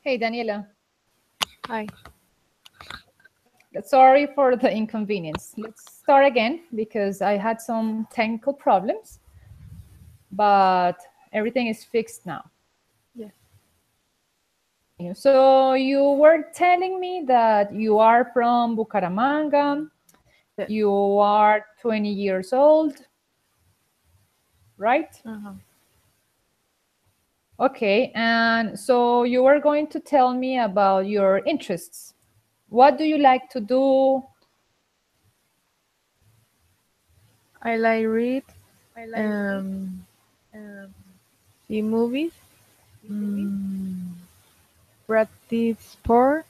Hey, Daniela. Hi. Sorry for the inconvenience. Let's start again because I had some technical problems, but everything is fixed now. Yes. So you were telling me that you are from Bucaramanga, Yes. you are 20 years old, right? Okay, and so you were going to tell me about your interests. What do you like to do? I like read, um, see movies, um, practice sport,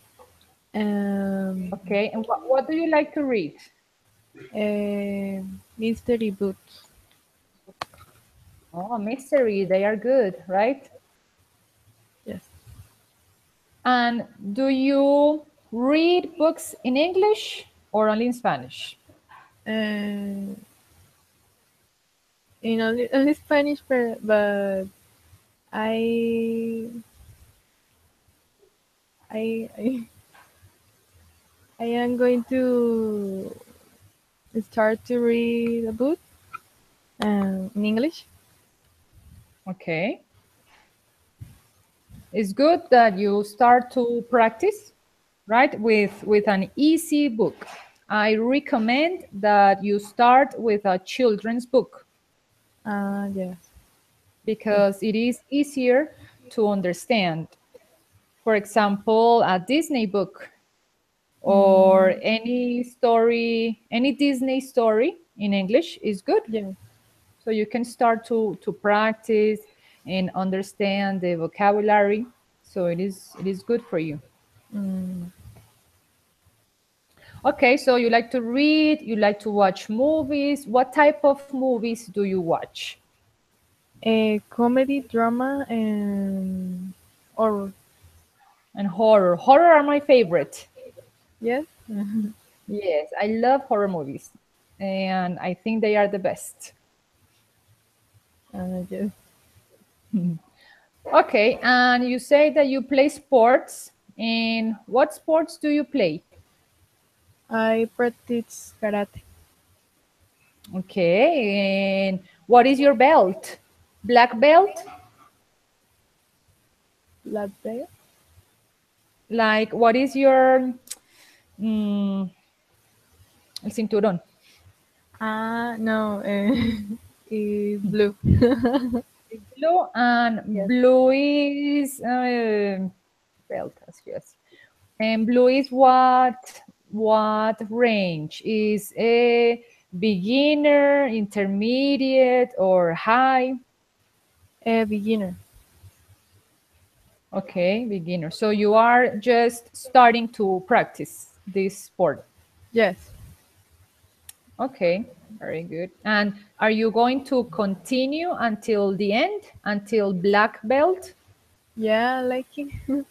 Okay, and what do you like to read? mystery books. Oh, mystery, they are good, right? Yes. And do you read books in English or only in Spanish? Uh, in only Spanish, but I, I, I, I am going to start to read a book in English. Okay. It's good that you start to practice, right, with an easy book. I recommend that you start with a children's book Yes. because it is easier to understand. For example, a Disney book or Mm, any story, any Disney story in English is good. yes. So you can start to practice and understand the vocabulary. So it is good for you. Mm, Okay, so you like to read, you like to watch movies. What type of movies do you watch? a comedy, drama, and horror. And horror. Horror are my favorite. Yes. Yes, I love horror movies. And I think they are the best. Yes. Okay, and you say that you play sports. And what sports do you play? I practice karate. Okay, and what is your belt? Black belt? Black belt. Like, what is your mm, el cinturón? No. Is blue. Blue, and Yes. blue is belt, yes. And blue is what range? Is a beginner, intermediate, or high? A beginner. Okay, beginner. So you are just starting to practice this sport. Yes. Okay, very good. And are you going to continue until the end, until black belt? Yeah, I like it.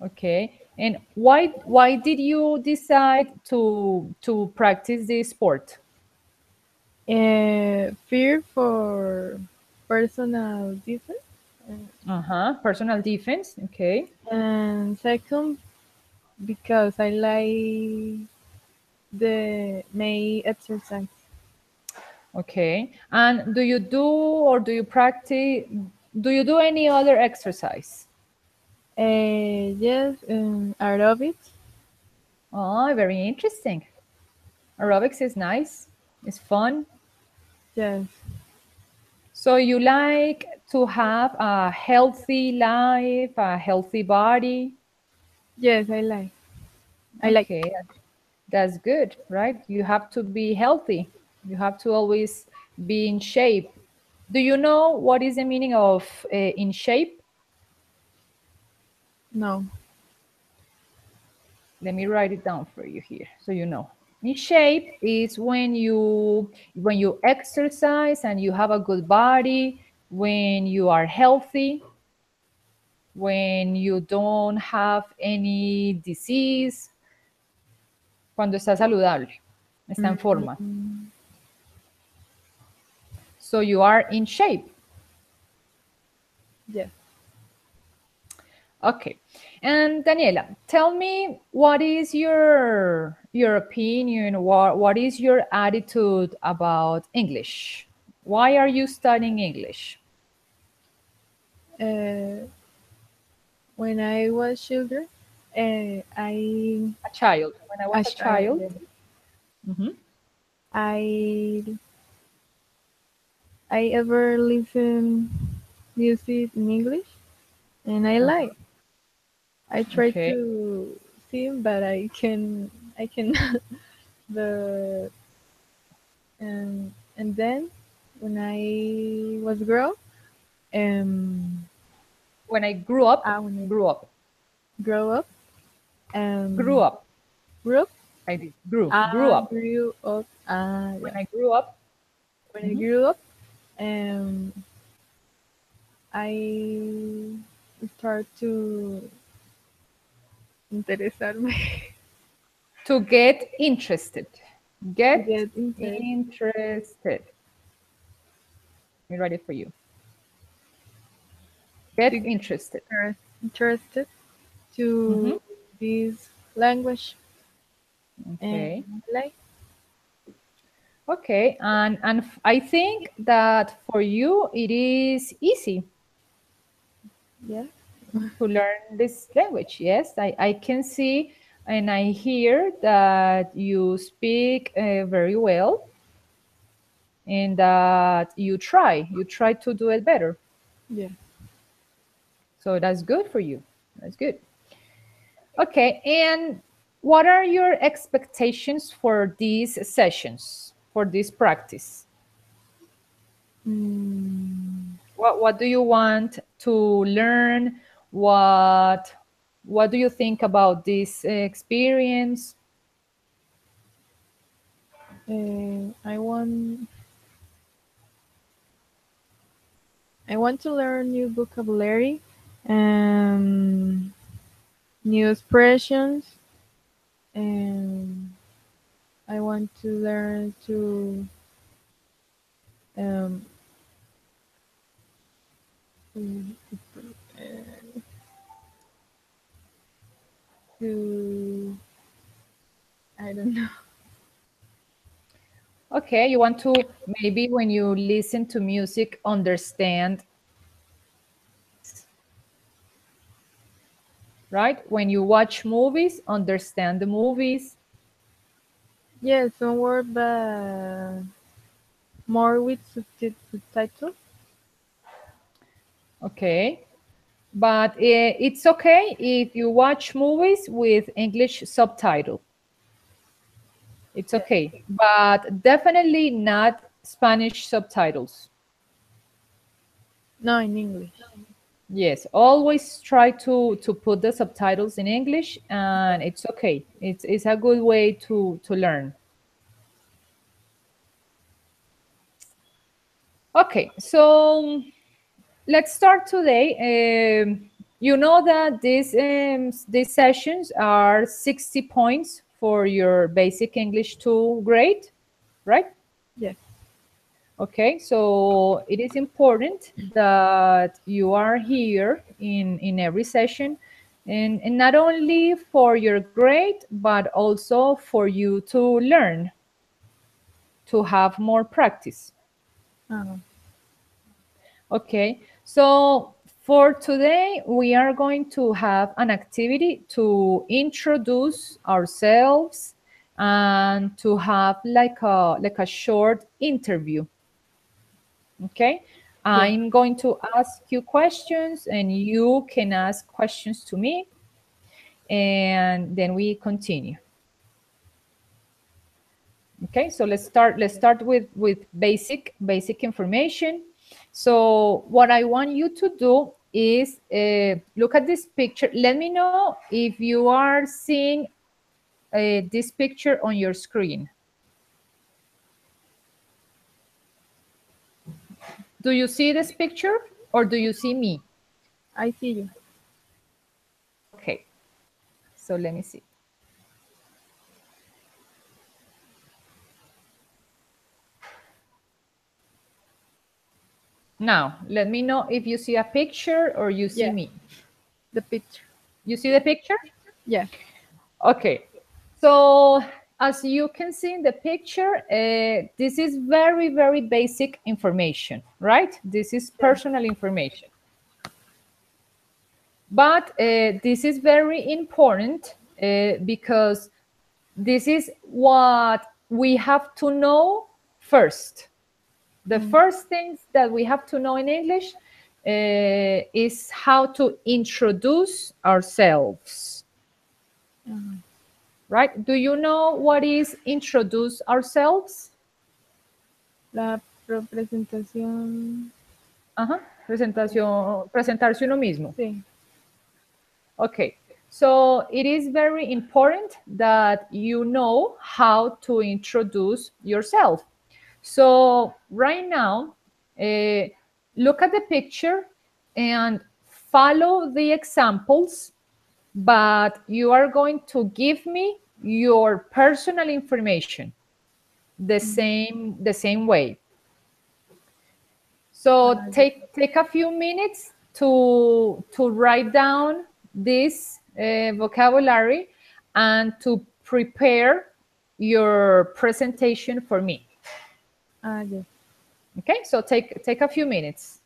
Okay. And why did you decide to practice this sport? Fear for personal defense. Uh-huh. Personal defense. Okay. And second, because I like the May exercise. Okay. And do you do or do you practice do you do any other exercise? Yes, aerobics. Oh, very interesting. Aerobics is nice. It's fun. Yes. So you like to have a healthy life, a healthy body. Yes, I like. I like. Okay, that's good, right? You have to be healthy. You have to always be in shape. Do you know what is the meaning of in shape? No. Let me write it down for you here so you know. In shape is when you exercise and you have a good body, when you are healthy, when you don't have any disease, cuando está saludable, está en forma. Mm, So you are in shape. Yes. Okay. And Daniela, tell me, what is your opinion? What is your attitude about English? Why are you studying English? Uh, when I was children, I A child. When I was a child. yeah, Mhm. I ever listen music in English, and I Uh-huh. like. I try Okay. to sing, but I can the and then when I was grow, um, When I grew up, when I grew up, grow up, grew um, up. grew up, I did. Grew up. grew up, When yeah. I grew up. When I Mhm. grew up, um, I start to interesarme, To get interested. to Get get interested, interested. Let me write it for you. to Get get interested. interested Hmm. to this language, and Okay. like, Okay. And I think that for you it is easy yeah, to learn this language. Yes, I can see and I hear that you speak very well and that you try to do it better. yeah. So that's good for you. That's good. Okay, and what are your expectations for these sessions, for this practice? Mm, What do you want to learn? What what do you think about this experience? I want to learn new vocabulary, um, new expressions, and I want to learn um, to I don't know. Okay, you want to maybe when you listen to music understand, right? When you watch movies, understand the movies. Yeah, some word, but more with subtitles. Okay. But it's okay if you watch movies with English subtitle. It's Yeah. okay, but definitely not Spanish subtitles. No, in English. Yes, always try to put the subtitles in English, and it's okay. It's a good way to learn. Okay, so let's start today. You know that these sessions are 60 points for your basic English 2 grade, right? Yes. Okay, so it is important that you are here in every session, and not only for your grade, but also for you to learn, to have more practice. Uh, Okay, so for today, we are going to have an activity to introduce ourselves and to have like a short interview. Okay, yeah. I'm going to ask you questions and you can ask questions to me, and then we continue. Okay, so let's start with basic information. So what I want you to do is look at this picture. Let me know if you are seeing this picture on your screen. Do you see this picture or do you see me? I see you. Okay, so let me see. Now, let me know if you see a picture or you see Yeah, me. the picture. You see the picture? Yeah. Okay. So as you can see in the picture, this is very, very basic information, right? This is personal information. But this is very important because this is what we have to know first. The first things that we have to know in English is how to introduce ourselves, right? Do you know what is introduce ourselves? La presentación. Ajá. Presentación, presentarse uno mismo. Sí. Okay. So it is very important that you know how to introduce yourself. So right now, look at the picture and follow the examples, but you are going to give me your personal information the same way. So take a few minutes to write down this vocabulary and to prepare your presentation for me. Yes. Okay, so take a few minutes.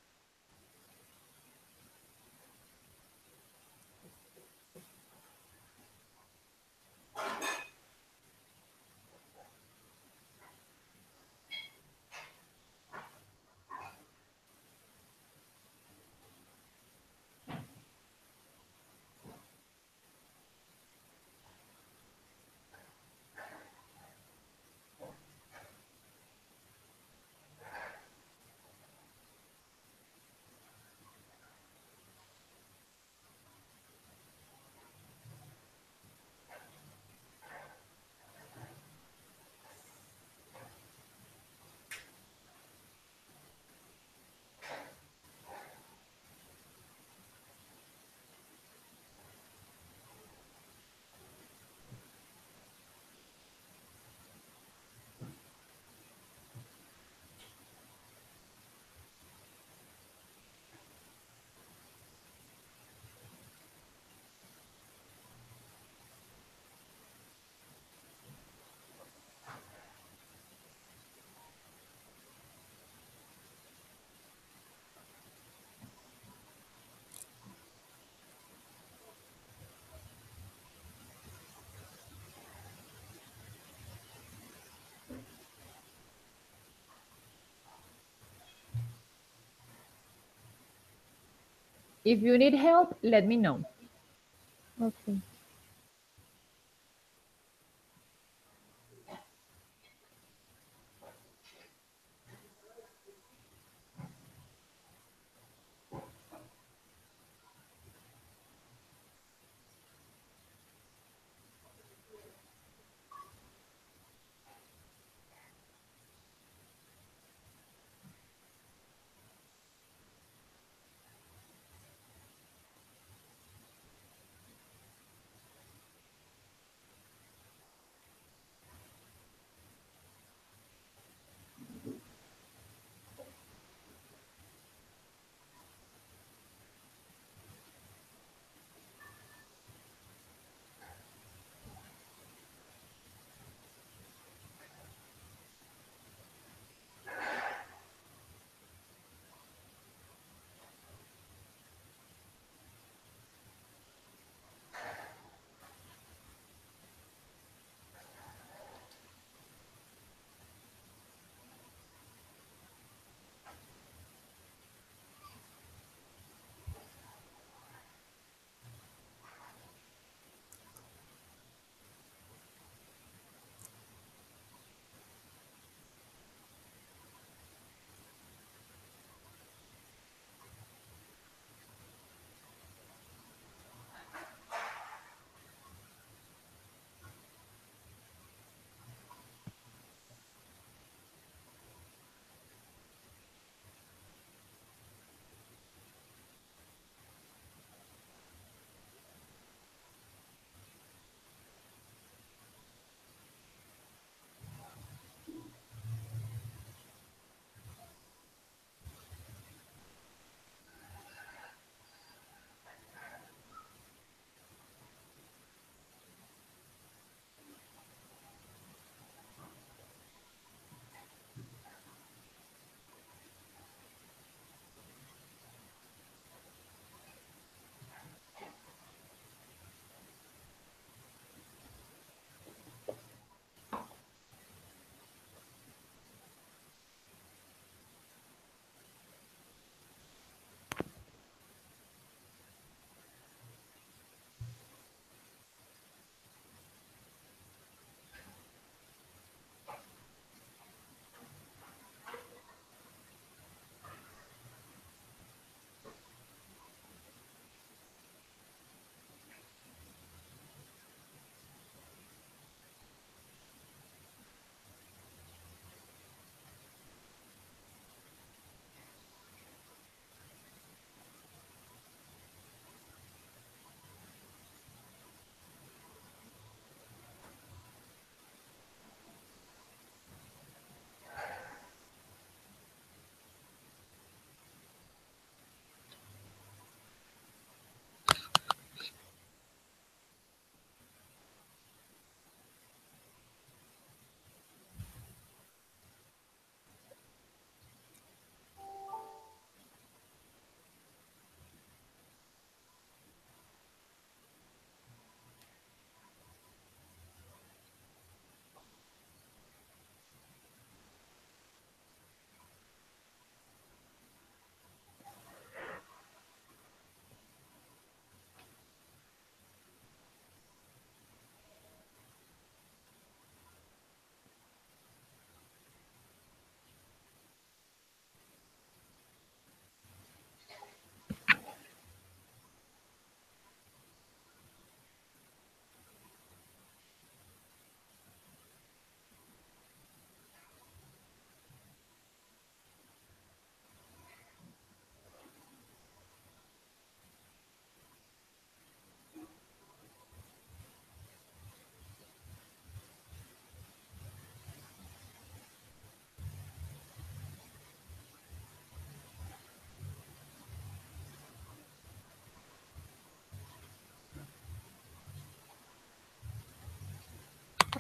If you need help, let me know. Okay.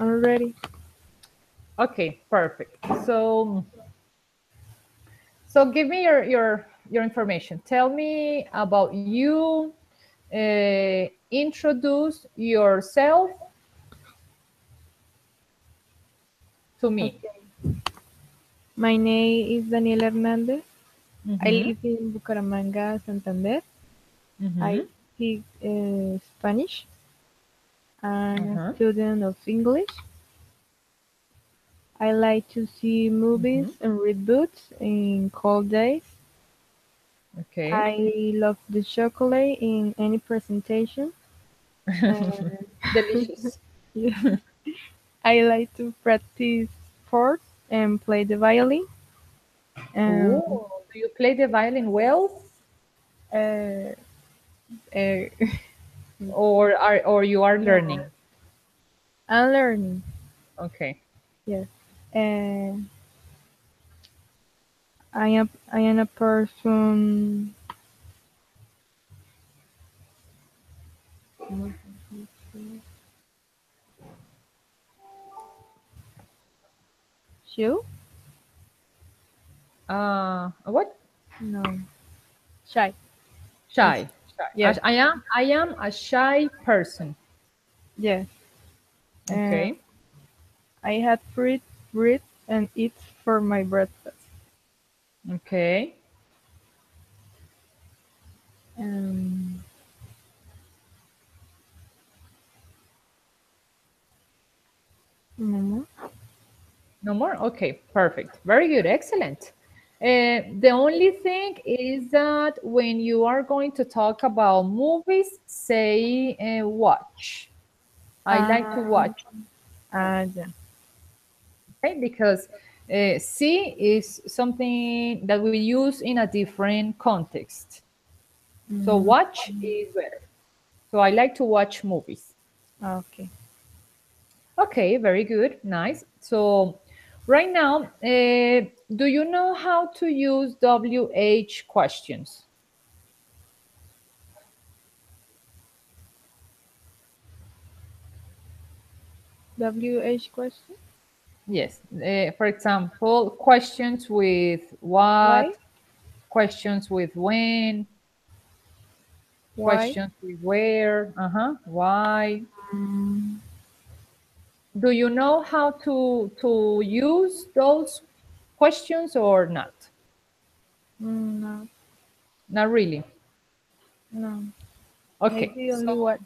I'm ready. Okay, perfect. So give me your information. Tell me about you. Introduce yourself to me. Okay. My name is Daniela Hernandez. I Mm-hmm. live in Bucaramanga, Santander. I Mm-hmm. speak Spanish. I'm a Uh-huh. student of English. I like to see movies Mm-hmm. and read books in cold days. Okay. I love the chocolate in any presentation. And Delicious. yeah, I like to practice sports and play the violin. Um, Oh, do you play the violin well, uh, uh, or you are no, learning? I'm learning. Okay. Yes, and I am a person. You? What? No, shy. As Shy. Shy. yes, I am a shy person. yes. And Okay. I had fruit, bread, and eat for my breakfast. Okay. Um, no. No more? Okay, perfect. Very good. Excellent. The only thing is that when you are going to talk about movies, say watch. I like to Um, watch, yeah. okay? Because see is something that we use in a different context. So Mm, watch is better. So I like to watch movies. okay. Okay, very good. Nice. So right now, do you know how to use WH questions? WH question? Yes. For example, questions with Why? what, questions with when, Why? questions with where, why. Mm, Do you know how to use those questions or not? no, Not really. no. Okay. Maybe So only what?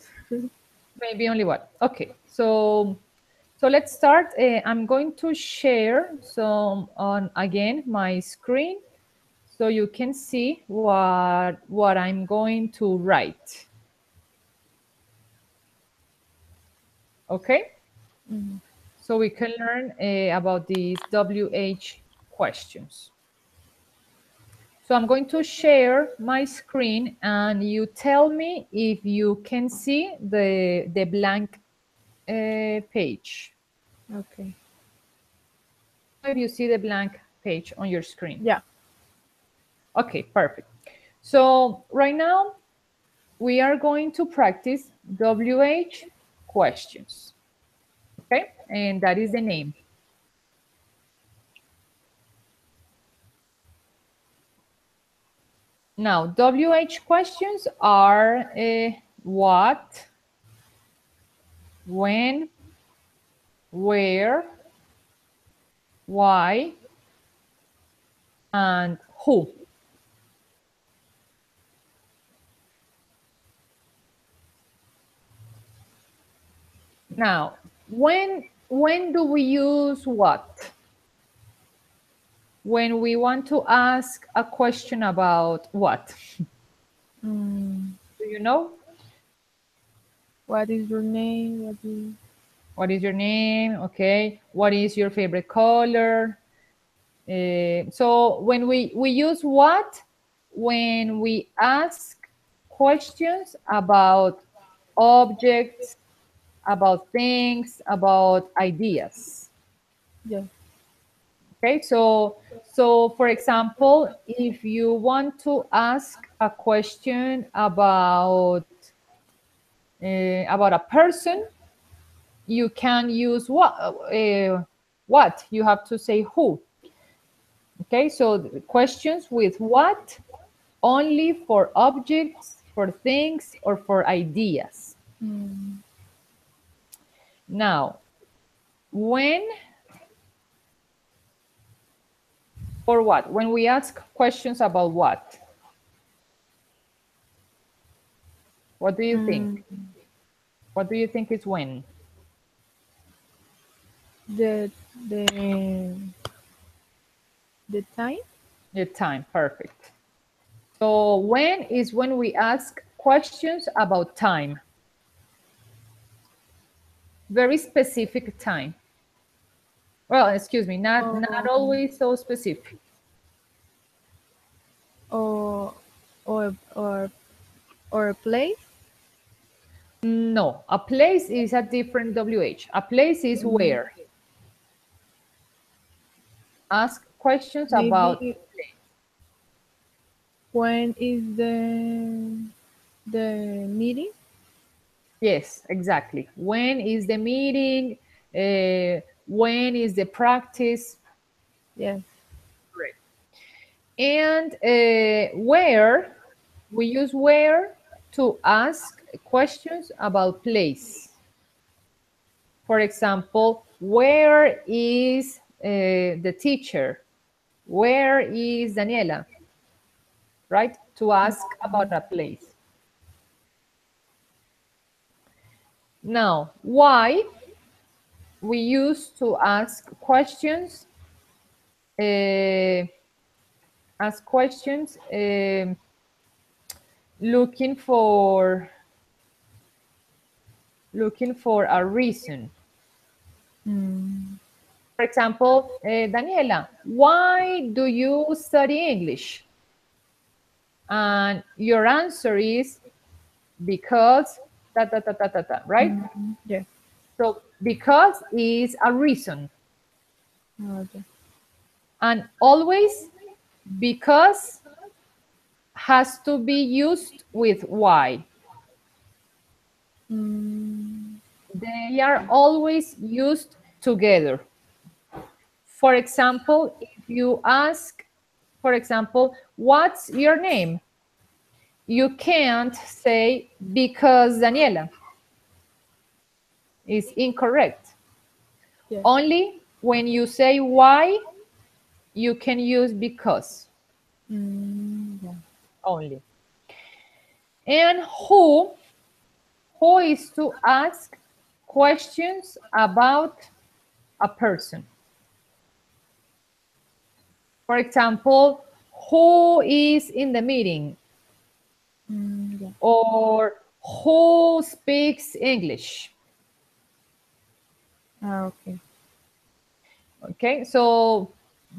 maybe only one. Okay. So let's start. I'm going to share some on again my screen so you can see what I'm going to write. Okay? Mm, So we can learn about these WH questions. So I'm going to share my screen and you tell me if you can see the blank page. okay. Let me know if you see the blank page on your screen. Yeah. Okay, perfect. So right now we are going to practice WH questions. Okay, and that is the name. Now, WH questions are what, when, where, why, and who. Now, when do we use what? When we want to ask a question about what? Mm, Do you know? what is your name? What is What is your name? Okay. What is your favorite color? So when we use what when we ask questions about objects, about things, about ideas. yeah. Okay, so for example, if you want to ask a question about a person, you can use what. You have to say who. Okay, so questions with what only for objects, for things, or for ideas. Now, when or what? When we ask questions about what? What do you think? What do you think is when? The the time. The time, perfect. So when is when we ask questions about time. Very specific time. Well, excuse me, not always so specific. Or or a place. No, a place is a different WH. A place is where. Ask questions about Maybe when is the meeting? yes, exactly. When is the meeting? When is the practice? Yes. Great. And where, we use where to ask questions about place. For example, where is the teacher? Where is Daniela? Right? To ask about a place. Now, why? We use to ask questions. Ask questions looking for a reason. For example, Daniela, why do you study English? And your answer is because right? Yes. So because is a reason. Okay. And always because has to be used with why. They are always used together. For example, if you ask, for example, what's your name? You can't say because Daniela. Is incorrect. Yes. Only when you say why, you can use because. Yeah. Only. And who is to ask questions about a person. For example, who is in the meeting? Yeah. Or who speaks English? Okay. Okay, so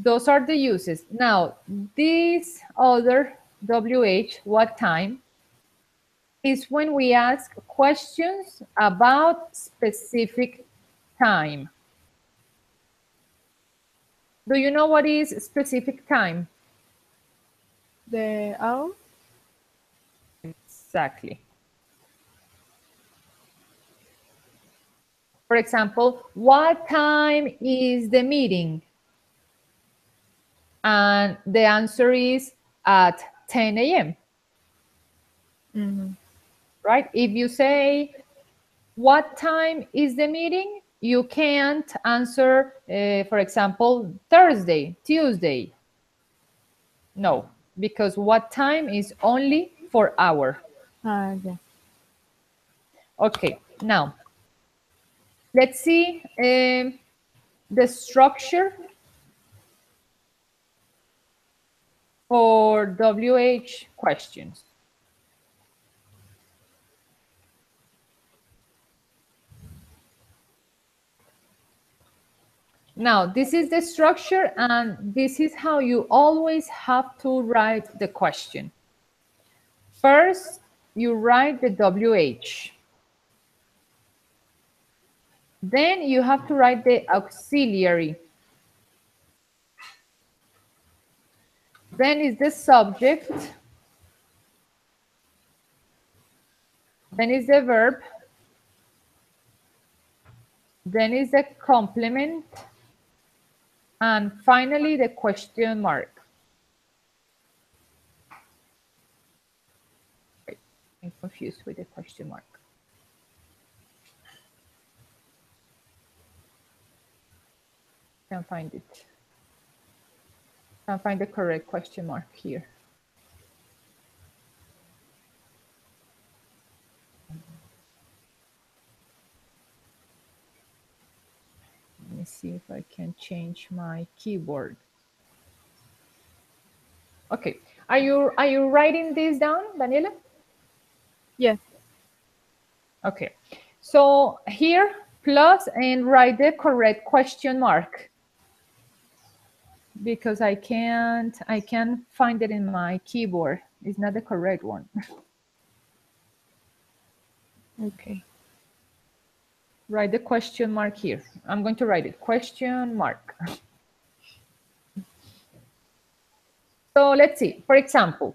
those are the uses. Now, this other WH, what time, is when we ask questions about specific time. Do you know what is specific time? The hour. Exactly. For example, what time is the meeting? And the answer is at 10 a.m. Right? If you say, what time is the meeting? You can't answer, for example, Thursday, Tuesday. No, because what time is only for hour. Yeah. Okay, now let's see the structure for WH questions. Now, this is the structure, and this is how you always have to write the question. First, you write the WH. Then you have to write the auxiliary. Then is the subject. Then is the verb. then is the complement, and finally the question mark. Wait, I'm confused with the question mark. Can't find it. Can't find the correct question mark here. Let me see if I can change my keyboard. Okay, are you writing this down, Daniela? Yes. Okay, so here plus and write the correct question mark, because I can't find it in my keyboard. It's not the correct one. Okay. Write the question mark here. I'm going to write it, question mark. So let's see, for example,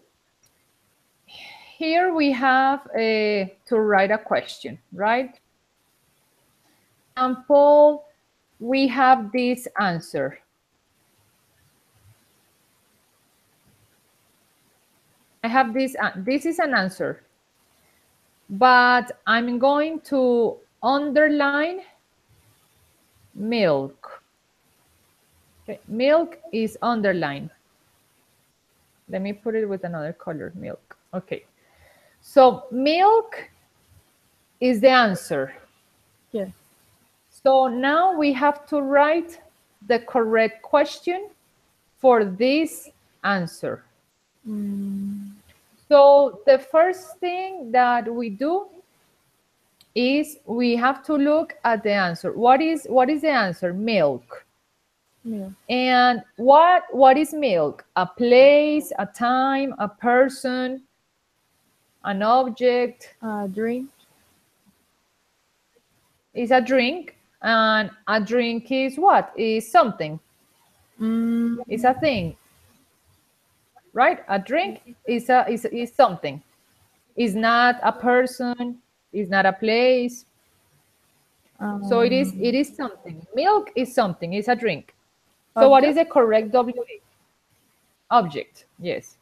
here we have to write a question, right? Example, we have this answer. I have this is an answer, but I'm going to underline milk. Okay, milk is underlined. Let me put it with another color, milk. Okay, so milk is the answer. Yes. So now we have to write the correct question for this answer. So the first thing that we do is we have to look at the answer. What is the answer? Milk. Milk. And what is milk? A place, a time, a person, an object. A drink. Is a drink, and a drink is what? Is something. It's a thing, right? A drink is something. It's not a person. It's not a place. So it is something. Milk is something. It's a drink. So what is the correct WH? Object. Yes.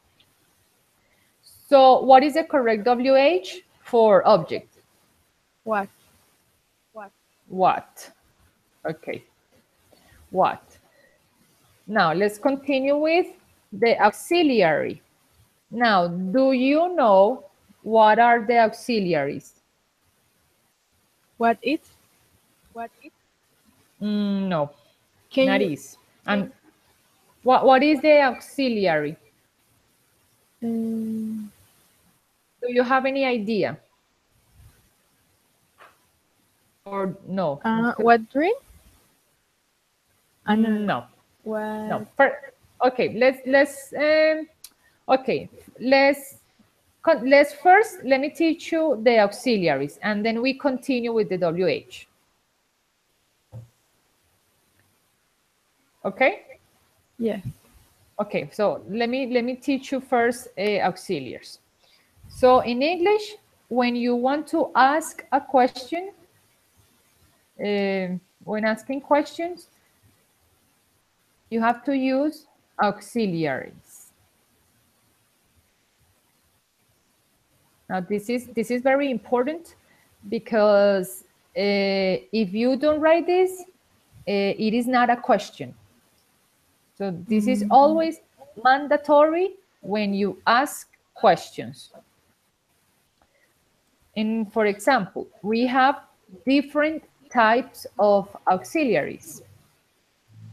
So what is the correct WH for object? What? What? Okay. What? Now let's continue with the auxiliary. Now, do you know what are the auxiliaries? What it? No, Can not you? is. And what is the auxiliary? Um, Do you have any idea? Or no? what drink? No. What? No. Okay, let's first let me teach you the auxiliaries, and then we continue with the WH. Okay? Yes. Okay, so let me teach you first auxiliaries. So in English, when you want to ask a question, when asking questions, you have to use auxiliaries. Now this is very important, because if you don't write this, it is not a question. So this is always mandatory when you ask questions. And for example, we have different types of auxiliaries.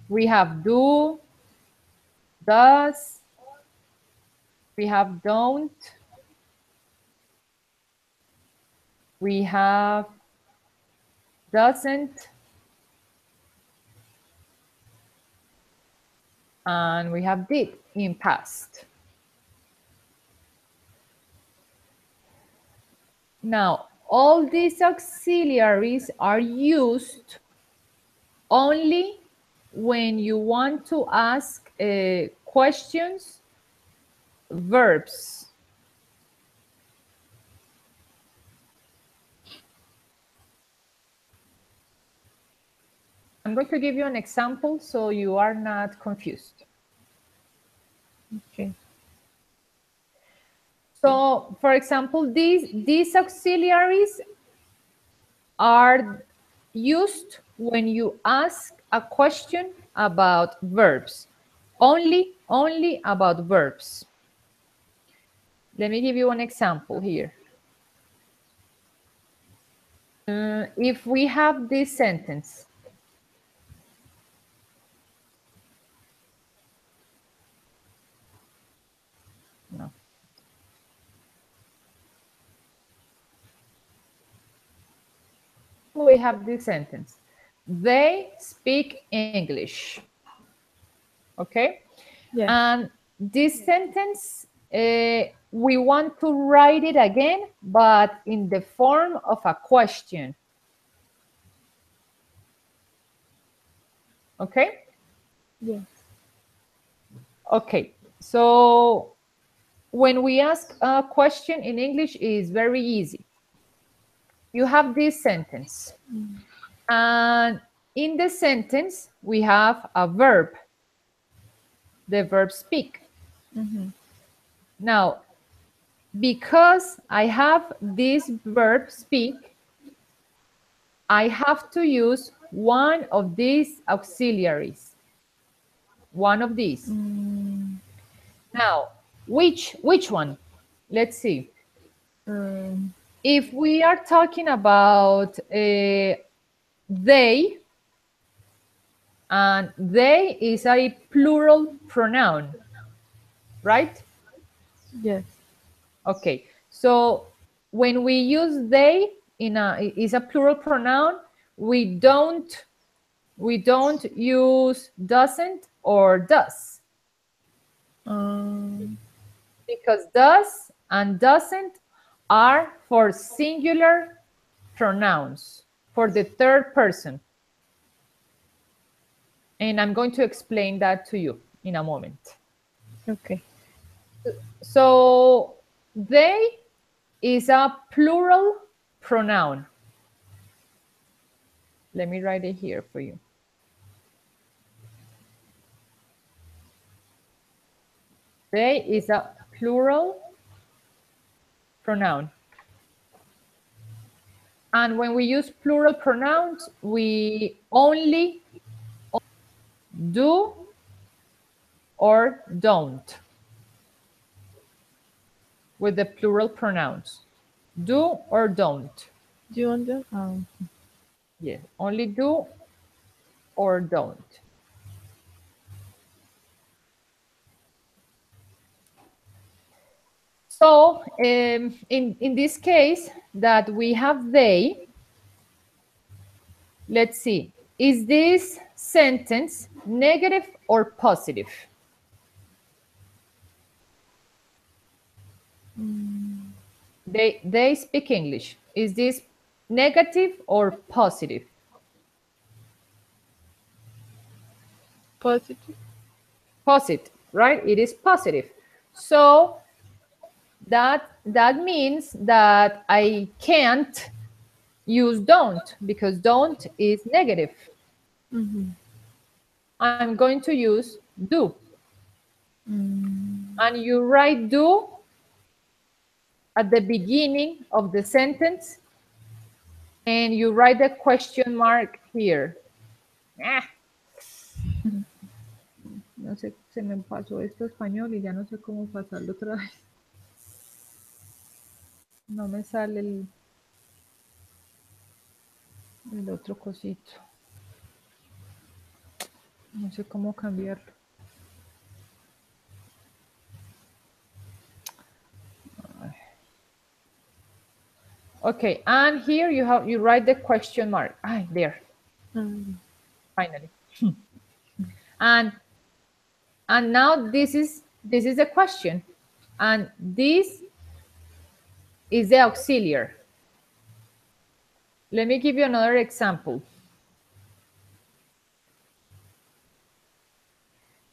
We have do, does, we have don't, we have doesn't, and we have did in past. Now, all these auxiliaries are used only when you want to ask questions, verbs. I'm going to give you an example so you are not confused. Okay. So, for example, these auxiliaries are used when you ask a question about verbs. Only about verbs. Let me give you an example here. If we have this sentence, no. We have this sentence. They speak English. Okay? Yes. And this sentence, we want to write it again, but in the form of a question. Okay? Yes. Okay. So when we ask a question in English, it is very easy. You have this sentence. And in the sentence, we have a verb, the verb speak. Mm-hmm. Now, because I have this verb speak, I have to use one of these auxiliaries. One of these. Now, which one? Let's see. If we are talking about they, and they is a plural pronoun, right? Yes. Okay, so when we use they is a plural pronoun, we don't use doesn't or does. Because does and doesn't are for singular pronouns, for the third person. And I'm going to explain that to you in a moment. Okay. So they is a plural pronoun. Let me write it here for you. They is a plural pronoun. And when we use plural pronouns, we only do or don't with the plural pronouns. Do or don't. Do you want to? Yes, only do or don't. So in this case that we have they, let's see, is this sentence negative or positive? They speak English. Is this negative or positive? Positive. Positive, right? It is positive. So that means that I can't use don't, because don't is negative. I'm going to use do. And you write do at the beginning of the sentence, and you write the question mark here. No sé, se me pasó esto español y ya no sé cómo pasarlo otra vez. No me sale el otro cosito. No sé cómo cambiarlo. Okay, and here you write the question mark. There. Finally. and now this is a question, and this is the auxiliary. Let me give you another example.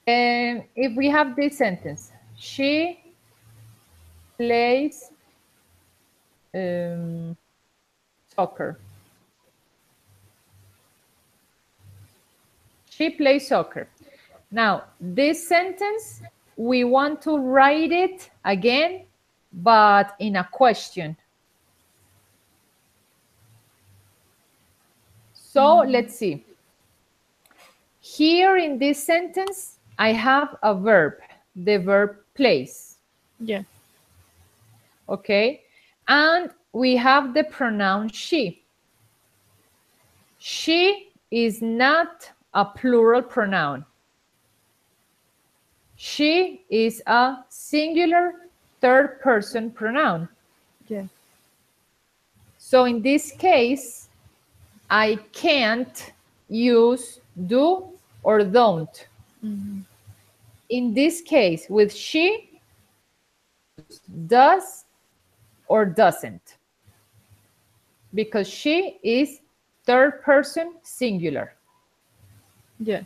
If we have this sentence, she plays soccer. She plays soccer. Now, this sentence, we want to write it again, but in a question. So let's see. Here in this sentence, I have a verb, the verb plays. Yes. Okay. And we have the pronoun she. She is not a plural pronoun. She is a singular third person pronoun. Yes. So in this case, I can't use do or don't. In this case, with she, does or doesn't, because she is third person singular. Yes.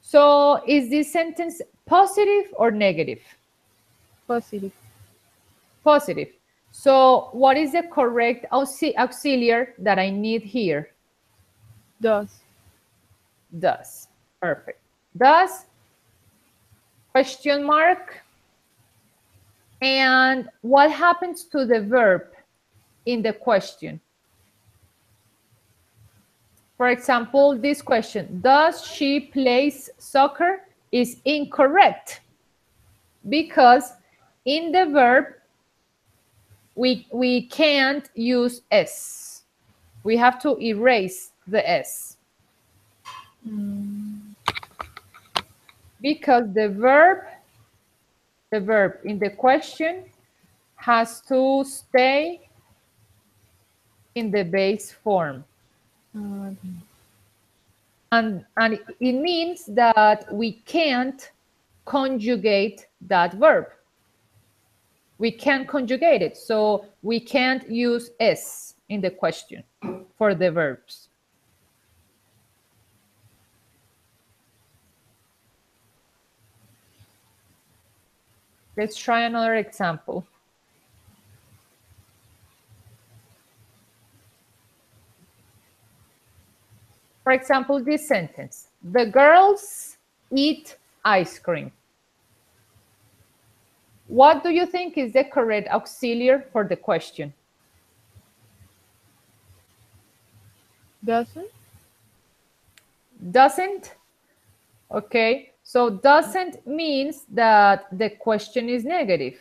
So is this sentence positive or negative? Positive. Positive. So what is the correct auxiliary that I need here? Does. Does. Perfect. Does, question mark. And what happens to the verb in the question? For example, this question, does she play soccer, is incorrect because in the verb, we can't use S. We have to erase the S. Because the verb in the question has to stay in the base form. And it means that we can't conjugate that verb. We can't conjugate it, so we can't use S in the question for the verbs. Let's try another example. For example, this sentence, the girls eat ice cream. What do you think is the correct auxiliary for the question? Doesn't. Doesn't? Okay, so doesn't means that the question is negative.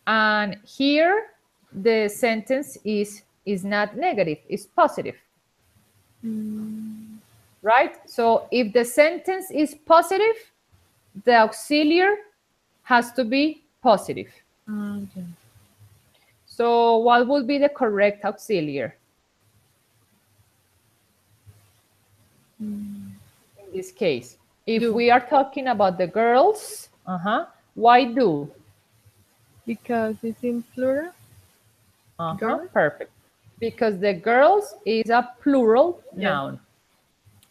And here the sentence is not negative, it's positive. Right? So if the sentence is positive, the auxiliary has to be positive. Okay. So what would be the correct auxiliary? In this case, if Do. we are talking about the girls, why do? Because it's in plural. Girls? Perfect. Because the girls is a plural noun.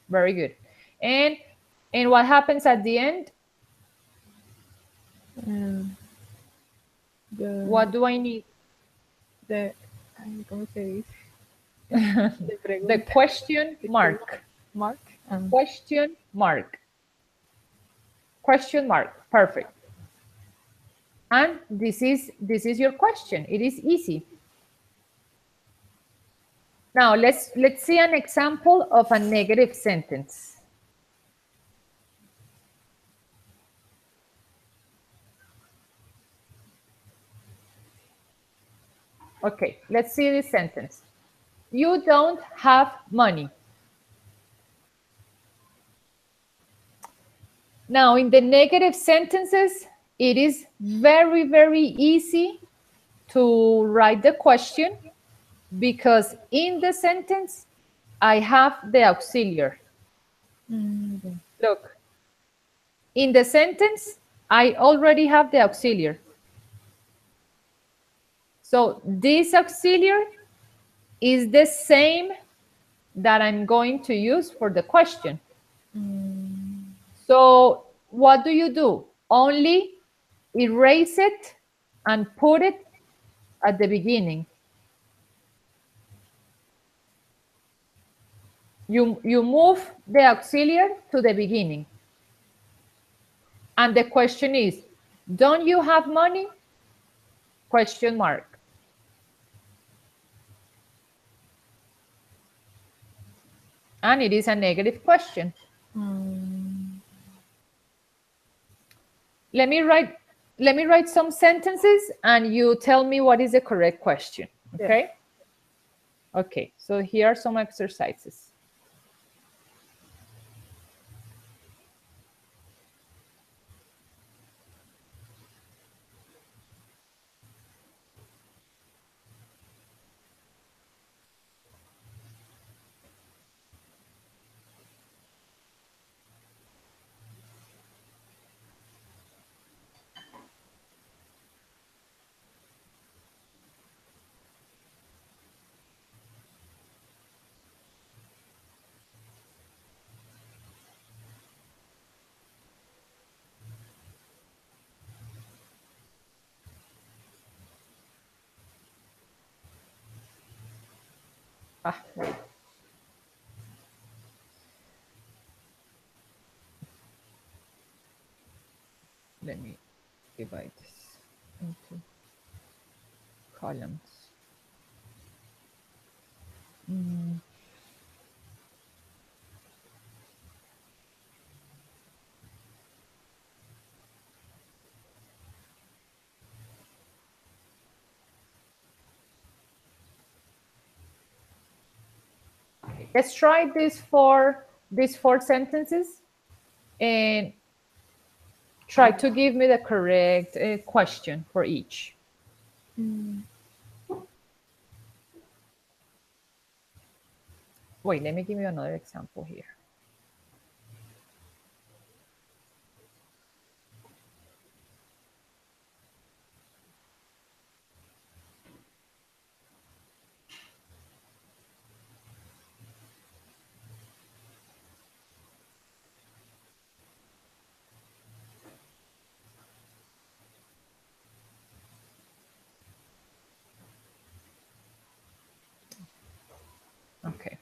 Very good. And what happens at the end? What do I need? ¿Cómo se dice? The question mark. Mark. Question mark. Question mark. Perfect. And this is your question. It is easy. Now let's see an example of a negative sentence. Okay, let's see this sentence. You don't have money. Now, in the negative sentences, it is very, very easy to write the question because in the sentence, I have the auxiliary. Look, in the sentence, I already have the auxiliary. So this auxiliary is the same that I'm going to use for the question. So what do? Only erase it and put it at the beginning. You move the auxiliary to the beginning. And the question is, don't you have money? Question mark. And it is a negative question. Let me write some sentences and you tell me what is the correct question. Okay? Yeah. Okay, so here are some exercises. Wait. Let me divide this into columns. Let's try these four sentences and try to give me the correct question for each. Wait, let me give you another example here. Okay.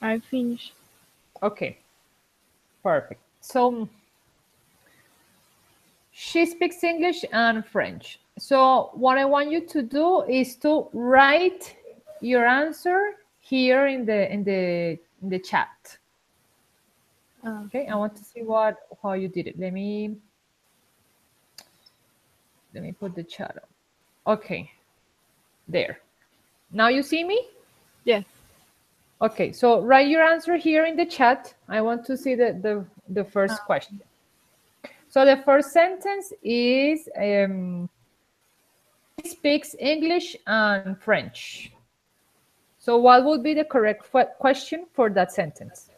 I finished. Okay, perfect. So she speaks English and French. So what I want you to do is to write your answer here in the chat. Okay, I want to see how you did it. Let me put the chat on. Okay, there. Now you see me? Yes. Okay, so write your answer here in the chat. I want to see the first question. So the first sentence is he speaks English and French. So what would be the correct question for that sentence?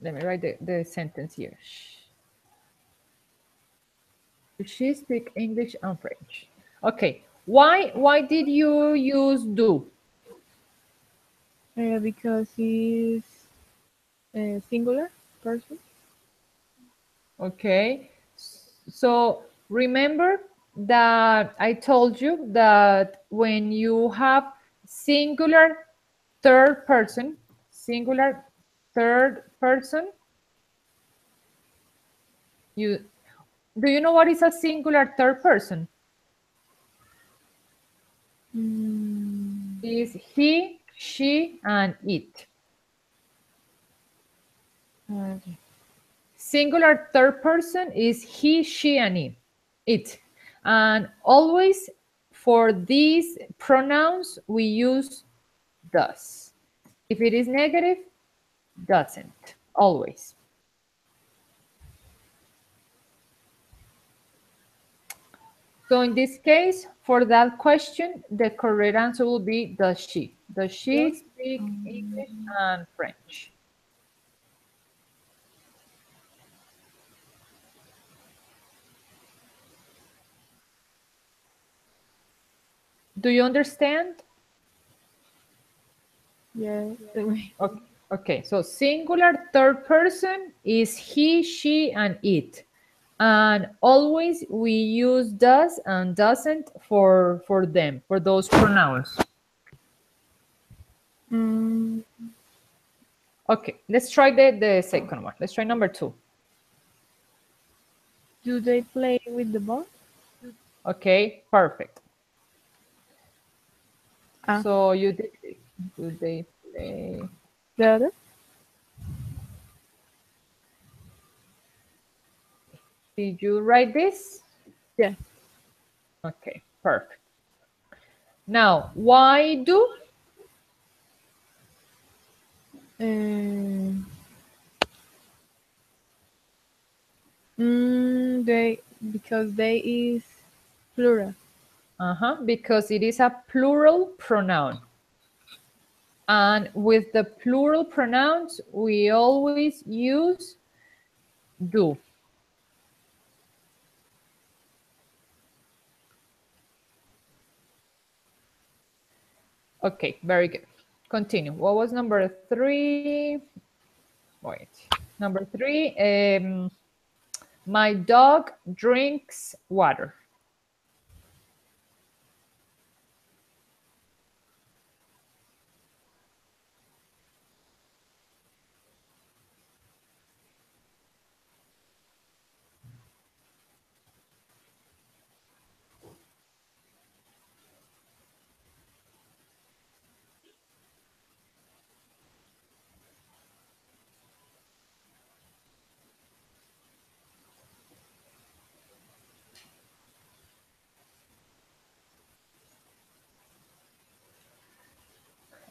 Let me write the sentence here. She speaks English and French. Okay, why did you use do? Because he's a singular person. Okay, so remember that I told you that when you have singular third person, you do you know what is a singular third person? Is he, she, and it. Okay. Singular third person is he, she, and it. And always for these pronouns, we use does. If it is negative, doesn't, always. So in this case, for that question, the correct answer will be does she. Does she speak English and French? Do you understand? Yes. Okay, so singular third person is he, she, and it. And always we use does and doesn't for them, for those pronouns. Okay, let's try the second one. Let's try number 2. Do they play with the ball? Okay, perfect. Ah. So you did. Do they play? The other? Did you write this? Yes. Okay, perfect. Now, why do? They, because they is plural. Because it is a plural pronoun. And with the plural pronouns, we always use do. Okay, very good. Continue. What was number 3? Wait. Number 3, my dog drinks water.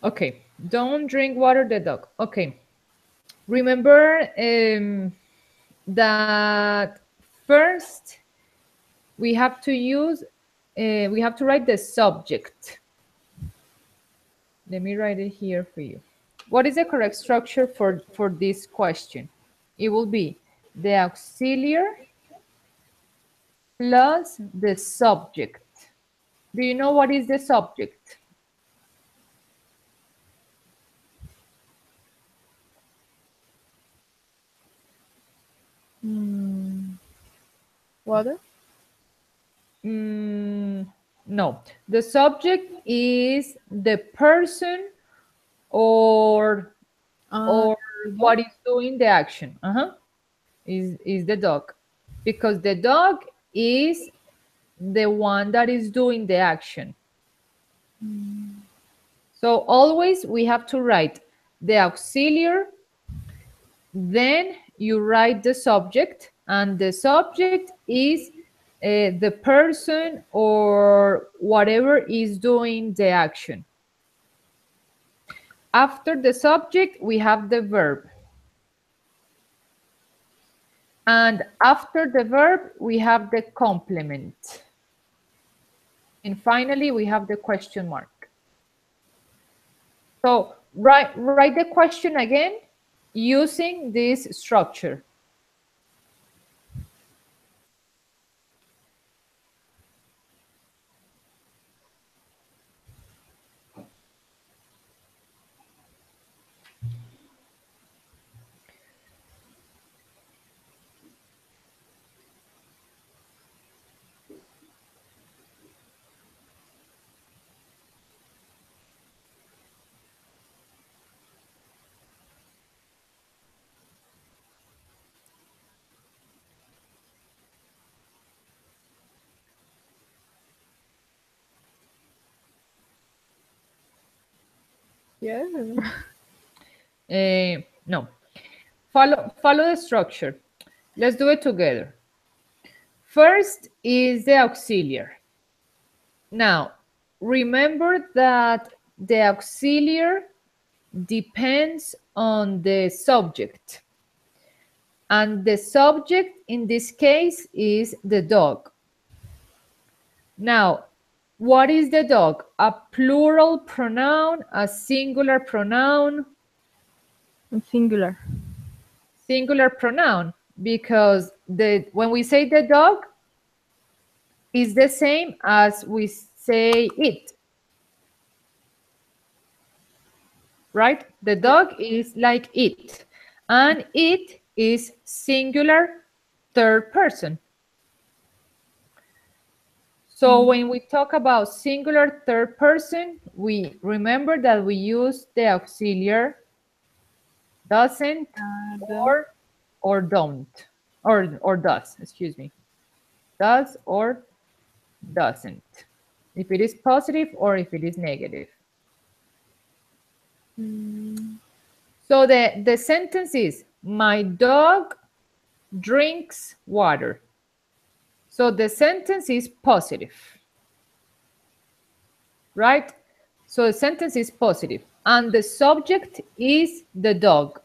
Okay, don't drink water, the dog. Okay, remember that first we have to use, we have to write the subject. Let me write it here for you. What is the correct structure for this question? It will be the auxiliary plus the subject. Do you know what is the subject? Water? No, the subject is the person or The dog? what is doing the action. Is the dog, because the dog is the one that is doing the action. So always we have to write the auxiliary, then you write the subject, and the subject is the person or whatever is doing the action. After the subject, we have the verb. And after the verb, we have the complement. And finally, we have the question mark. So write the question again using this structure. Yes. No. Follow the structure. Let's do it together. First is the auxiliary. Now, remember that the auxiliary depends on the subject. And the subject in this case is the dog. Now, what is the dog? A plural pronoun, a singular pronoun? Singular. Singular pronoun, because when we say the dog, it's the same as we say it. Right? The dog is like it, and it is singular third person. So when we talk about singular third person, we remember that we use the auxiliary doesn't or don't or does, excuse me. Does or doesn't. If it is positive or if it is negative. So the sentence is, my dog drinks water. So the sentence is positive, right? So the sentence is positive, and the subject is the dog,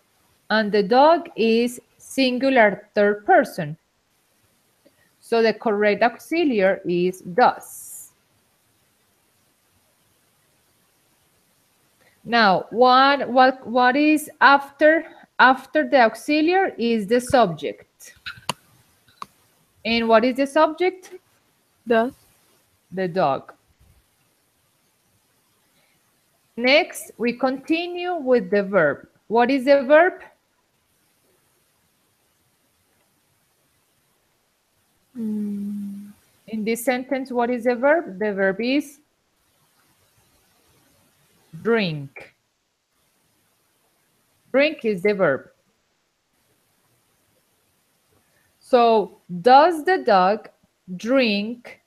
and the dog is singular third person. So the correct auxiliary is does. Now, what is after the auxiliary is the subject. And what is the subject? Does. The dog. Next, we continue with the verb. What is the verb? In this sentence, what is the verb? The verb is drink. Drink is the verb. So, does the dog drink?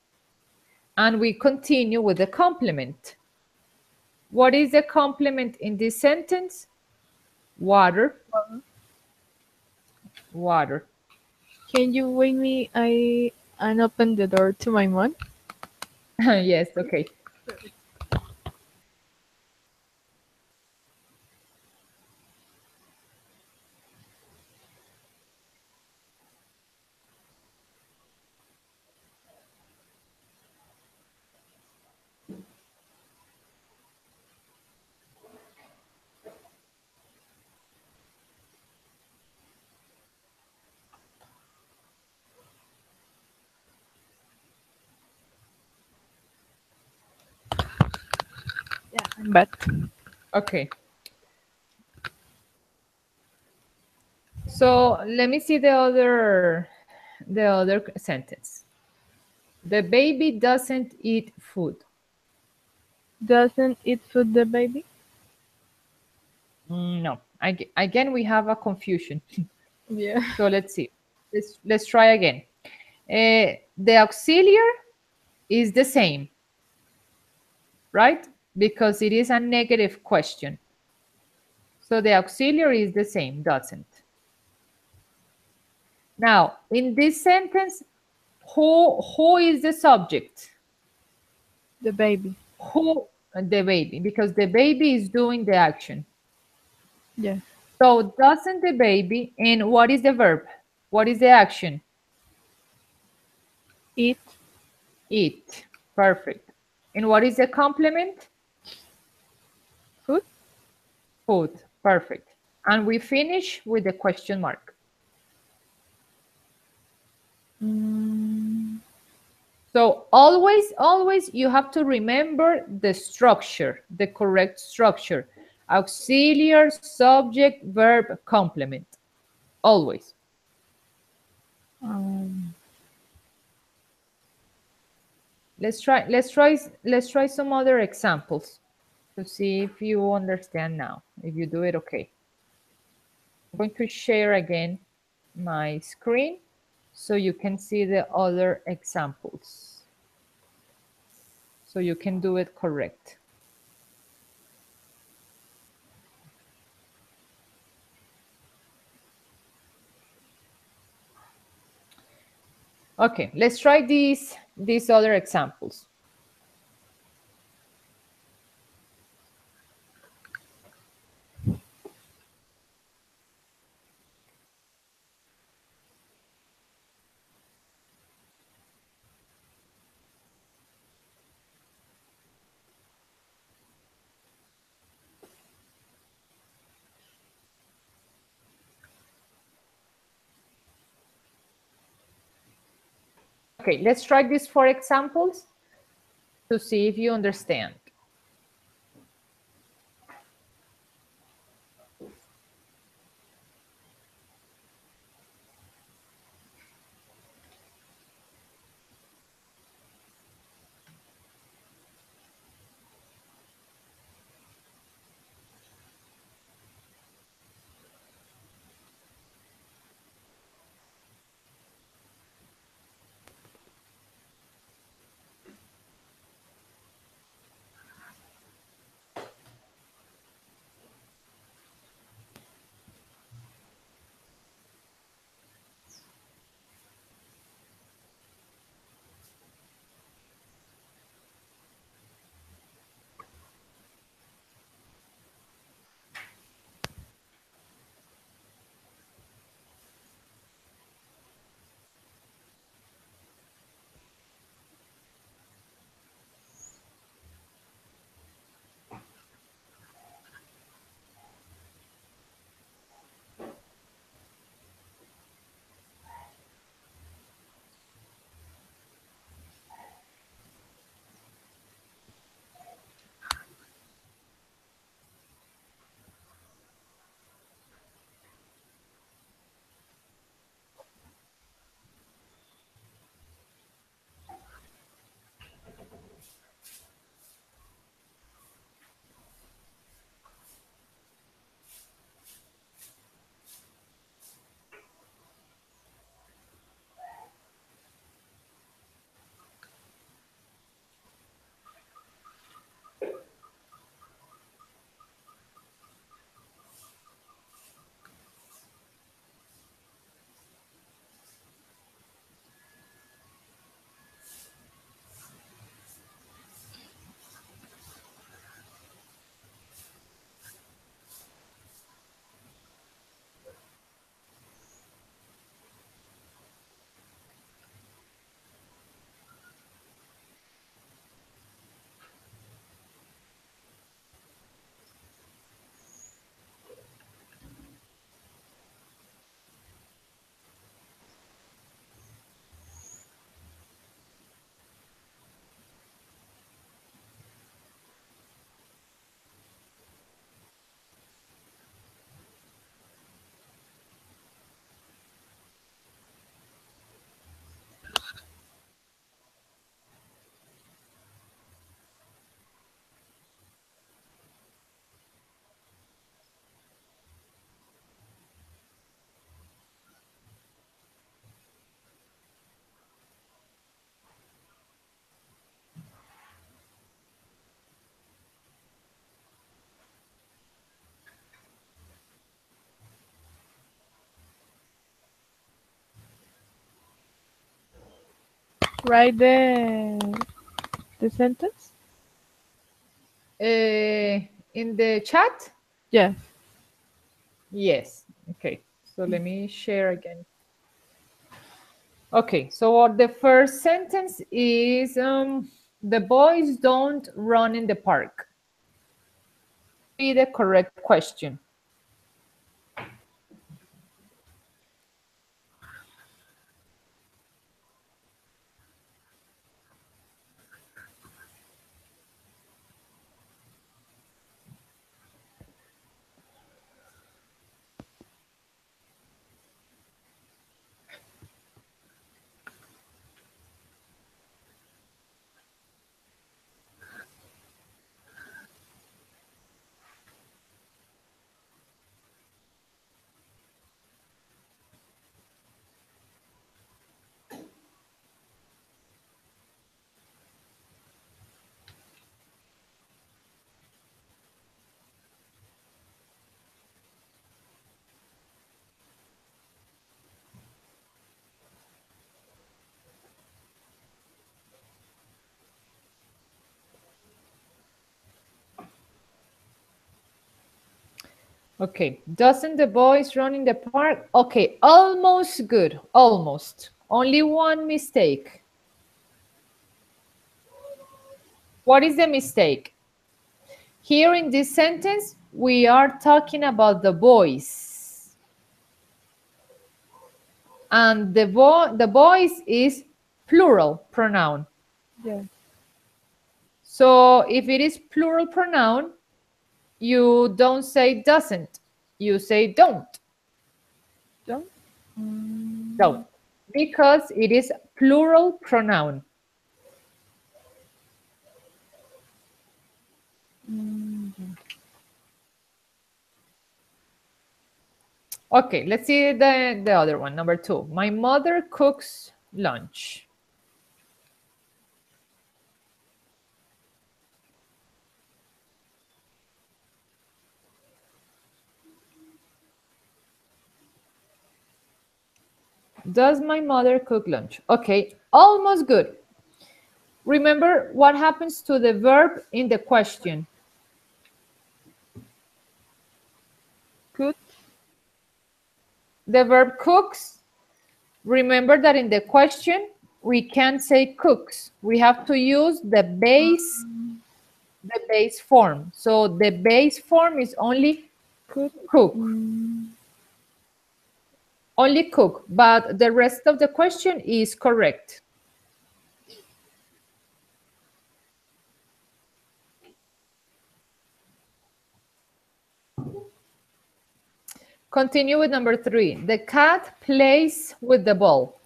And we continue with the complement. What is the complement in this sentence? Water. Water. Can you wait me? I open the door to my mom. Yes, okay. Yeah, I'm back. Okay. So let me see the the other sentence. The baby doesn't eat food. Doesn't it food the baby? No. Again, we have a confusion. Yeah. So let's see. Let's try again. The auxiliary is the same, right? Because it is a negative question. So the auxiliary is the same, doesn't. Now, in this sentence, who is the subject? The baby. Who? The baby, because the baby is doing the action. Yes. So doesn't the baby, and what is the verb? What is the action? Eat. Eat. Perfect. And what is the complement? Food. Food. Perfect. And we finish with the question mark. So always you have to remember the structure, the correct structure. Auxiliary, subject, verb, complement. Always. Let's try some other examples to see if you understand now, if you do it okay. I'm going to share again my screen so you can see the other examples. So you can do it correct. Okay, let's try these other examples. Okay, let's try these 4 examples to see if you understand. write the sentence? In the chat? Yes. Yes. Okay. So let me share again. Okay. So the first sentence is the boys don't run in the park. Be the correct question. Okay, doesn't the boys run in the park? Okay, almost good, almost. Only one mistake. What is the mistake? Here in this sentence, we are talking about the boys. And the boys is plural pronoun. Yes. So if it is plural pronoun, you don't say doesn't, you say don't. Don't? Don't. Because it is plural pronoun. Okay, let's see the other one, number 2. My mother cooks lunch. Does my mother cook lunch? Okay, almost good. Remember what happens to the verb in the question. Could? The verb cooks. Remember that in the question, we can't say cooks. We have to use the base form. So the base form is only Could? cook. Only cook, but the rest of the question is correct. Continue with number 3. The cat plays with the ball.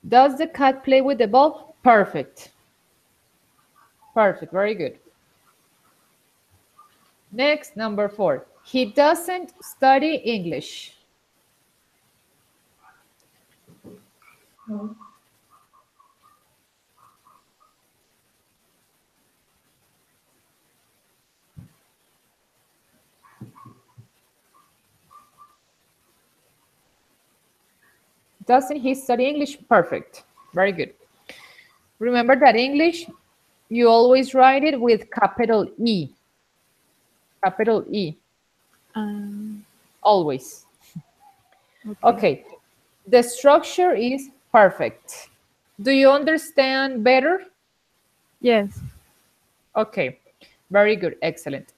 Does the cat play with the ball? Perfect. Perfect, very good. Next, number 4. He doesn't study English. Doesn't he study English? Perfect. Very good. Remember that English, you always write it with capital E. Capital E. Always. Okay. The structure is perfect. Do you understand better? Yes. Okay. Very good. Excellent.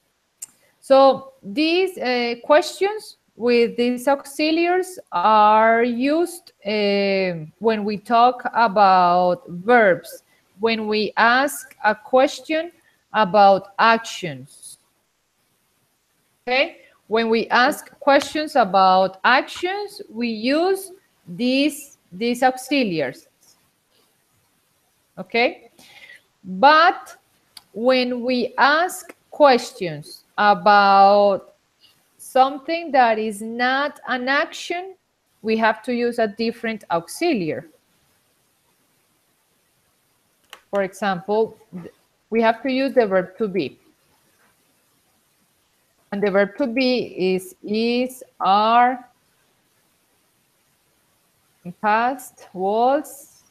So these questions with these auxiliaries are used when we talk about verbs, when we ask a question about actions. Okay? When we ask questions about actions, we use these auxiliaries. Okay? But when we ask questions about something that is not an action, we have to use a different auxiliary. For example, we have to use the verb to be. And the verb to be is, are, in past, was,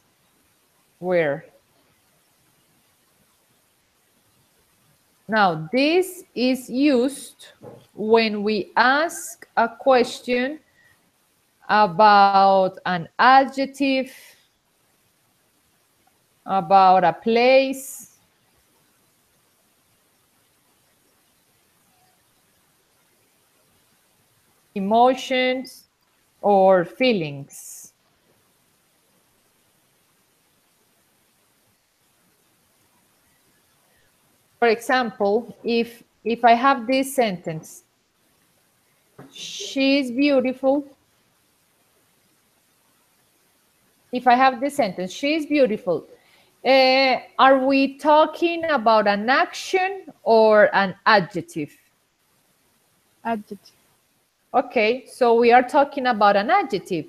were. Now, this is used when we ask a question about an adjective, about a place, emotions, or feelings. For example, if I have this sentence, she's beautiful. If I have this sentence, she's beautiful, are we talking about an action or an adjective? Adjective. Okay, so we are talking about an adjective.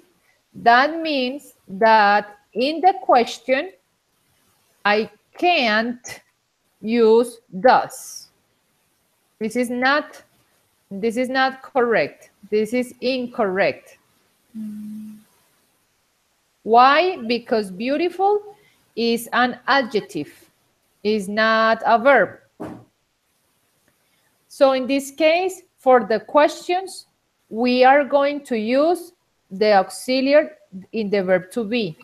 That means that in the question, I can't use does. This is not correct. This is incorrect. Why? Because beautiful is an adjective, is not a verb. So in this case, for the questions, we are going to use the auxiliary in the verb to be.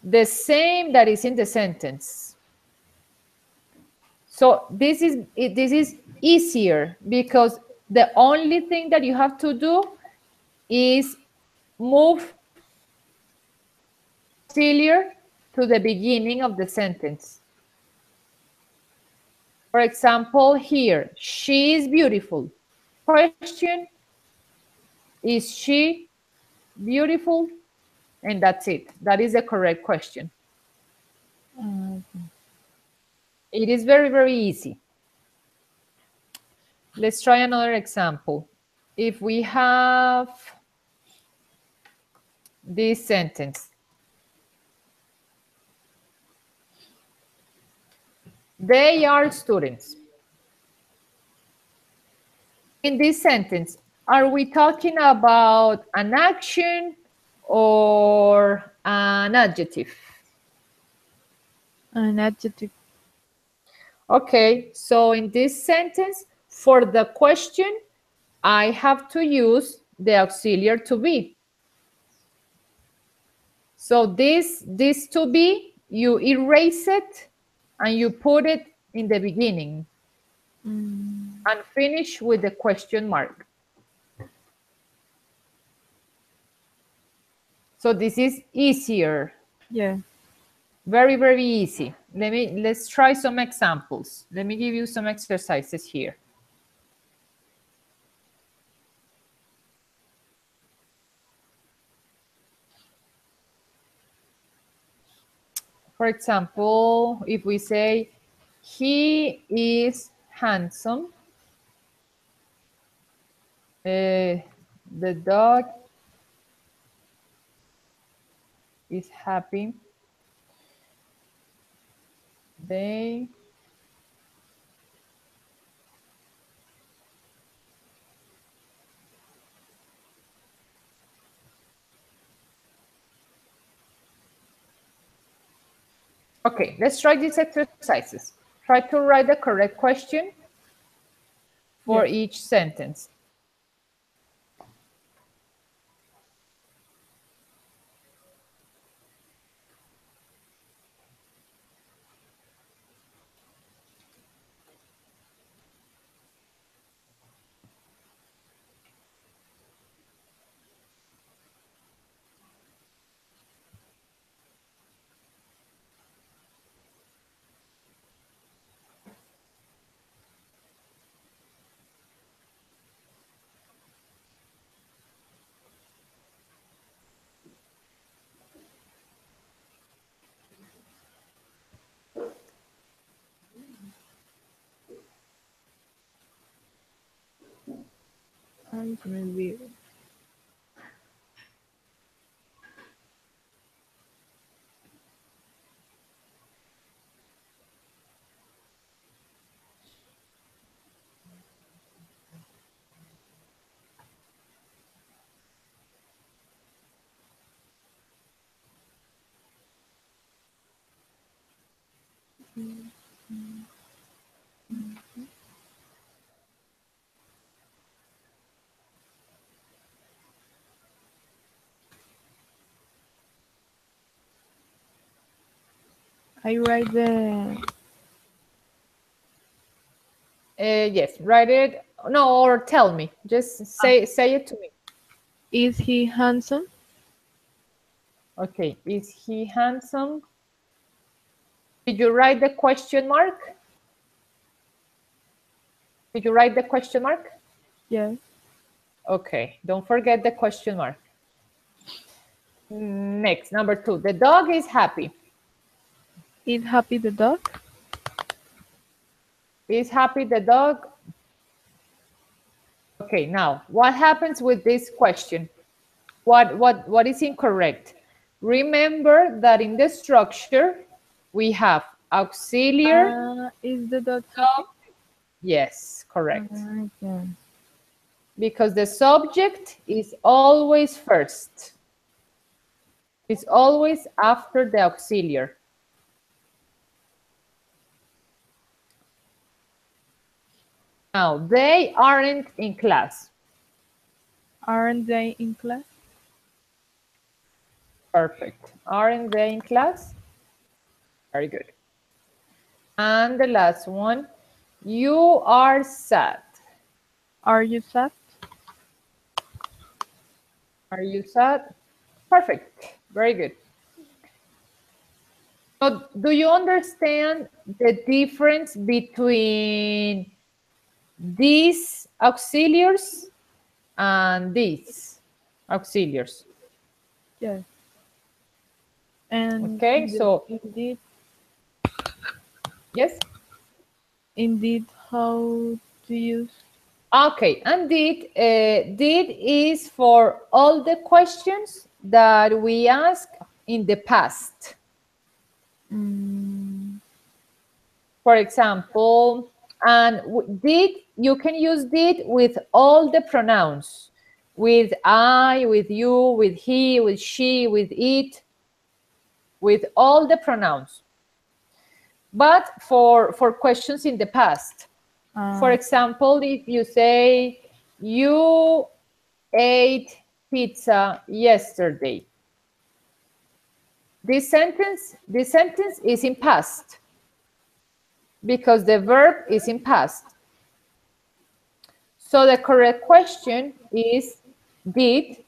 The same that is in the sentence. So this is easier because the only thing that you have to do is move auxiliary to the beginning of the sentence. For example, here, she is beautiful. Question, is she beautiful? And that's it. That is the correct question. It is very, very easy. Let's try another example. If we have this sentence, they are students. In this sentence, are we talking about an action or an adjective? An adjective. Okay, so in this sentence, for the question, I have to use the auxiliary to be. So this to be, you erase it and you put it in the beginning and finish with the question mark. So this is easier. Yeah. Very, very easy. Let's try some examples. Let me give you some exercises here. For example, if we say, he is handsome, the dog is happy, they Okay, let's try these exercises. Try to write the correct question for each sentence. I'm gonna be. I write the. Yes, write it. No, or tell me. Just say it to me. Is he handsome? Okay. Is he handsome? Did you write the question mark? Did you write the question mark? Yes. Okay. Don't forget the question mark. Next, number 2. The dog is happy. Is Happy the dog? Is happy the dog? Okay, now what happens with this question? What is incorrect? Remember that in the structure we have auxiliary. Is the dog happy? Yes, correct. Yeah. Because the subject is always first. It's always after the auxiliary. Now, they aren't in class. Aren't they in class? Perfect. Aren't they in class? Very good. And the last one, you are sad. Are you sad? Are you sad? Perfect. Very good. So, do you understand the difference between these auxiliaries and these auxiliaries? Yes. And Okay, so indeed, yes. Indeed, how to use? Okay, and did is for all the questions that we ask in the past. For example, and did, you can use did with all the pronouns, with I, with you, with he, with she, with it, with all the pronouns. But for questions in the past, for example, if you say you ate pizza yesterday, this sentence is in past because the verb is in past. So the correct question is did.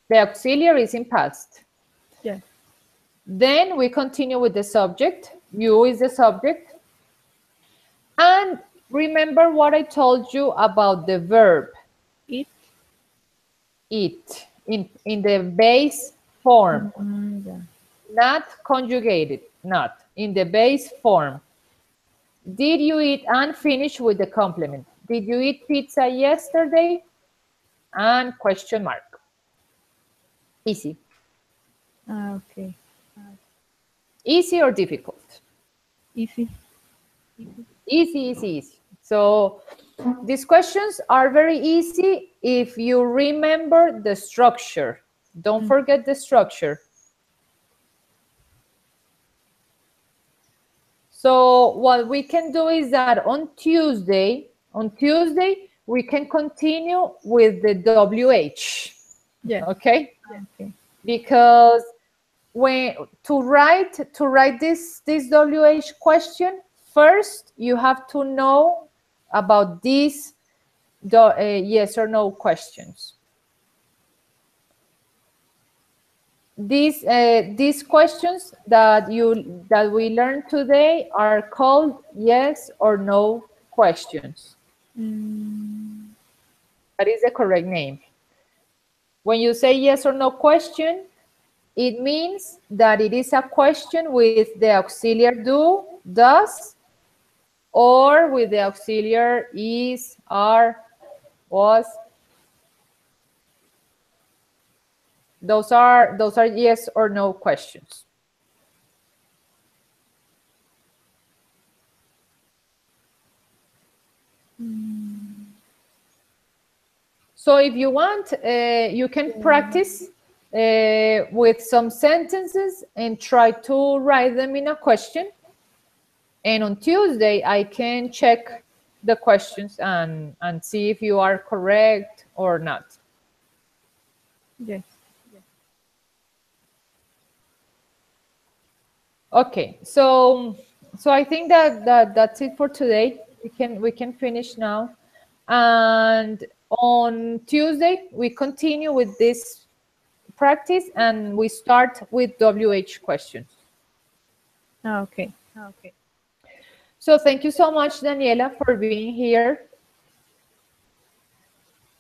The auxiliary is in past. Yes. Then we continue with the subject. You is the subject. And remember what I told you about the verb. It. It in the base form. Yeah. Not conjugated, not in the base form. Did you eat, and finish with the complement. Did you eat pizza yesterday? And question mark. Easy. Okay. Easy or difficult? Easy. Easy, easy, easy. So these questions are very easy if you remember the structure. Don't forget the structure. So what we can do is that on Tuesday, we can continue with the WH. Yes. Okay? Okay. Because when to write this WH question, first you have to know about these yes or no questions. These questions that we learned today are called yes or no questions. That is the correct name. When you say yes or no question, it means that it is a question with the auxiliary do, does, or with the auxiliary is, are, was. Those are yes or no questions. So if you want, you can practice with some sentences and try to write them in a question. And on Tuesday, I can check the questions and see if you are correct or not. Yes. Okay, so I think that's it for today. We can finish now, and on Tuesday we continue with this practice and we start with WH questions. Okay. So thank you so much, Daniela, for being here.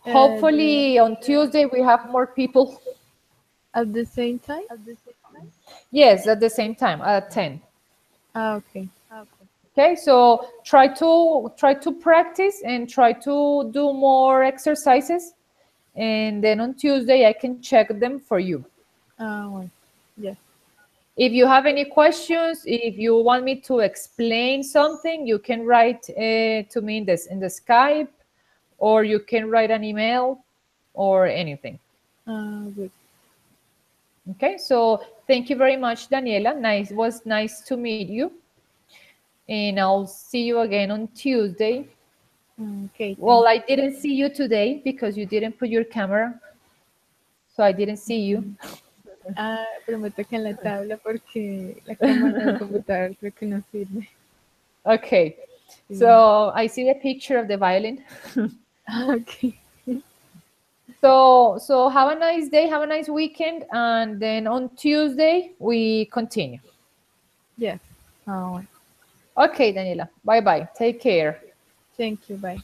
The, Hopefully on Tuesday we have more people. at the same time? Yes, at the same time at 10. Okay. Okay, so try to practice and try to do more exercises, and then on Tuesday I can check them for you. Well, yes. If you have any questions, if you want me to explain something, you can write to me in the Skype, or you can write an email or anything. Good. Okay, so thank you very much, Daniela. Was nice to meet you, and I'll see you again on Tuesday. Okay, Well, thanks. I didn't see you today because you didn't put your camera, so I didn't see you. Prometo que en la tabla porque la cámara del computador creo que no sirve. Okay, Sí. so I see a picture of the violin. Okay. So have a nice day, have a nice weekend, and then on Tuesday we continue. Yes. Well, Okay, Daniela. Bye bye. Take care. thank you. Bye.